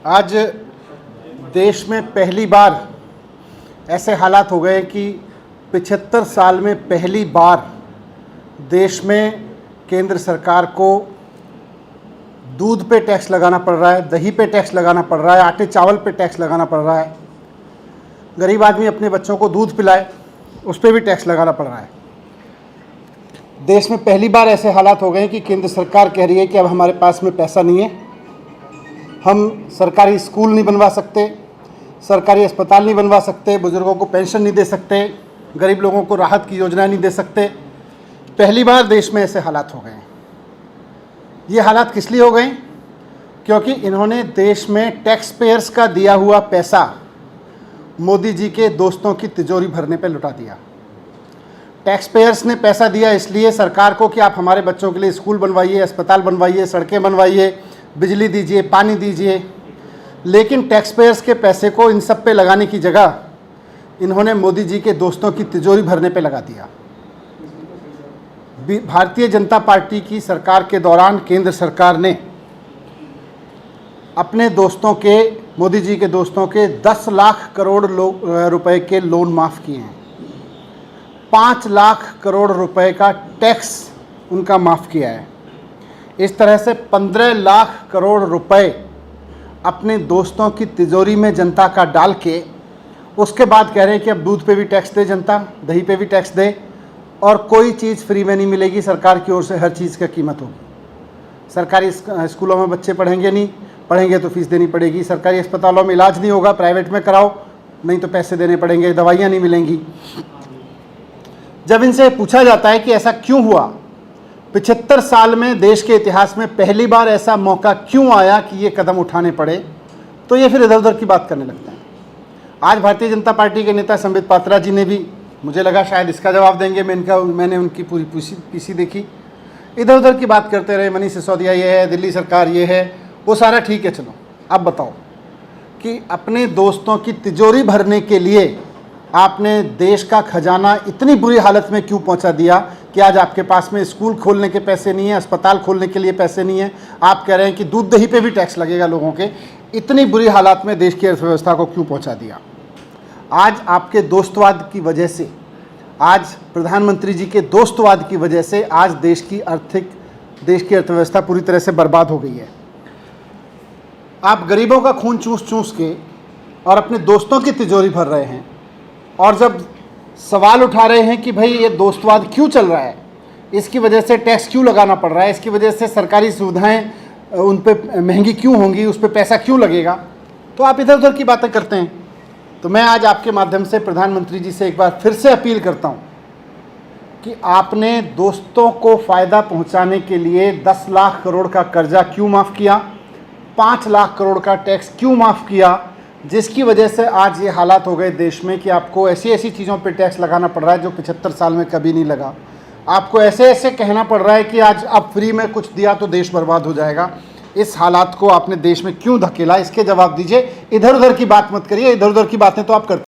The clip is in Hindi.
आज देश में पहली बार ऐसे हालात हो गए कि 75 साल में पहली बार देश में केंद्र सरकार को दूध पे टैक्स लगाना पड़ रहा है, दही पे टैक्स लगाना पड़ रहा है, आटे चावल पे टैक्स लगाना पड़ रहा है। गरीब आदमी अपने बच्चों को दूध पिलाए उस पर भी टैक्स लगाना पड़ रहा है। देश में पहली बार ऐसे हालात हो गए हैं कि केंद्र सरकार कह रही है कि अब हमारे पास में पैसा नहीं है, हम सरकारी स्कूल नहीं बनवा सकते, सरकारी अस्पताल नहीं बनवा सकते, बुजुर्गों को पेंशन नहीं दे सकते, गरीब लोगों को राहत की योजनाएं नहीं दे सकते। पहली बार देश में ऐसे हालात हो गए हैं। ये हालात किस लिए हो गए? क्योंकि इन्होंने देश में टैक्स पेयर्स का दिया हुआ पैसा मोदी जी के दोस्तों की तिजोरी भरने पर लुटा दिया। टैक्स पेयर्स ने पैसा दिया इसलिए सरकार को कि आप हमारे बच्चों के लिए स्कूल बनवाइए, अस्पताल बनवाइए, सड़कें बनवाइए, बिजली दीजिए, पानी दीजिए। लेकिन टैक्स पेयर्स के पैसे को इन सब पे लगाने की जगह इन्होंने मोदी जी के दोस्तों की तिजोरी भरने पे लगा दिया। भारतीय जनता पार्टी की सरकार के दौरान केंद्र सरकार ने अपने दोस्तों के, मोदी जी के दोस्तों के 10 लाख करोड़ रुपए के लोन माफ़ किए हैं। 5 लाख करोड़ रुपए का टैक्स उनका माफ़ किया है। इस तरह से 15 लाख करोड़ रुपए अपने दोस्तों की तिजोरी में जनता का डाल के उसके बाद कह रहे हैं कि अब दूध पे भी टैक्स दे जनता, दही पे भी टैक्स दे, और कोई चीज़ फ्री में नहीं मिलेगी, सरकार की ओर से हर चीज़ का कीमत होगी। सरकारी स्कूलों में बच्चे पढ़ेंगे नहीं, पढ़ेंगे तो फीस देनी पड़ेगी। सरकारी अस्पतालों में इलाज नहीं होगा, प्राइवेट में कराओ, नहीं तो पैसे देने पड़ेंगे, दवाइयाँ नहीं मिलेंगी। जब इनसे पूछा जाता है कि ऐसा क्यों हुआ, 75 साल में देश के इतिहास में पहली बार ऐसा मौका क्यों आया कि ये कदम उठाने पड़े, तो ये फिर इधर उधर की बात करने लगते हैं। आज भारतीय जनता पार्टी के नेता संबित पात्रा जी ने भी, मुझे लगा शायद इसका जवाब देंगे, मैंने उनकी पूरी पीसी देखी, इधर उधर की बात करते रहे। मनीष सिसोदिया ये है, दिल्ली सरकार ये है, वो सारा ठीक है, चलो अब बताओ कि अपने दोस्तों की तिजोरी भरने के लिए आपने देश का खजाना इतनी बुरी हालत में क्यों पहुंचा दिया कि आज आपके पास में स्कूल खोलने के पैसे नहीं है, अस्पताल खोलने के लिए पैसे नहीं है। आप कह रहे हैं कि दूध दही पे भी टैक्स लगेगा लोगों के। इतनी बुरी हालात में देश की अर्थव्यवस्था को क्यों पहुंचा दिया? आज आपके दोस्तवाद की वजह से, आज प्रधानमंत्री जी के दोस्तवाद की वजह से आज देश की अर्थव्यवस्था पूरी तरह से बर्बाद हो गई है। आप गरीबों का खून चूस चूस के और अपने दोस्तों की तिजोरी भर रहे हैं, और जब सवाल उठा रहे हैं कि भाई ये दोस्तवाद क्यों चल रहा है, इसकी वजह से टैक्स क्यों लगाना पड़ रहा है, इसकी वजह से सरकारी सुविधाएं उन पे महंगी क्यों होंगी, उस पर पैसा क्यों लगेगा, तो आप इधर उधर की बातें करते हैं। तो मैं आज आपके माध्यम से प्रधानमंत्री जी से एक बार फिर से अपील करता हूं कि आपने दोस्तों को फ़ायदा पहुंचाने के लिए 10 लाख करोड़ का कर्जा क्यों माफ़ किया, 5 लाख करोड़ का टैक्स क्यों माफ़ किया, जिसकी वजह से आज ये हालात हो गए देश में कि आपको ऐसी ऐसी चीज़ों पे टैक्स लगाना पड़ रहा है जो 75 साल में कभी नहीं लगा। आपको ऐसे ऐसे कहना पड़ रहा है कि आज अब फ्री में कुछ दिया तो देश बर्बाद हो जाएगा। इस हालात को आपने देश में क्यों धकेला, इसके जवाब दीजिए। इधर उधर की बात मत करिए, इधर उधर की बातें तो आप करते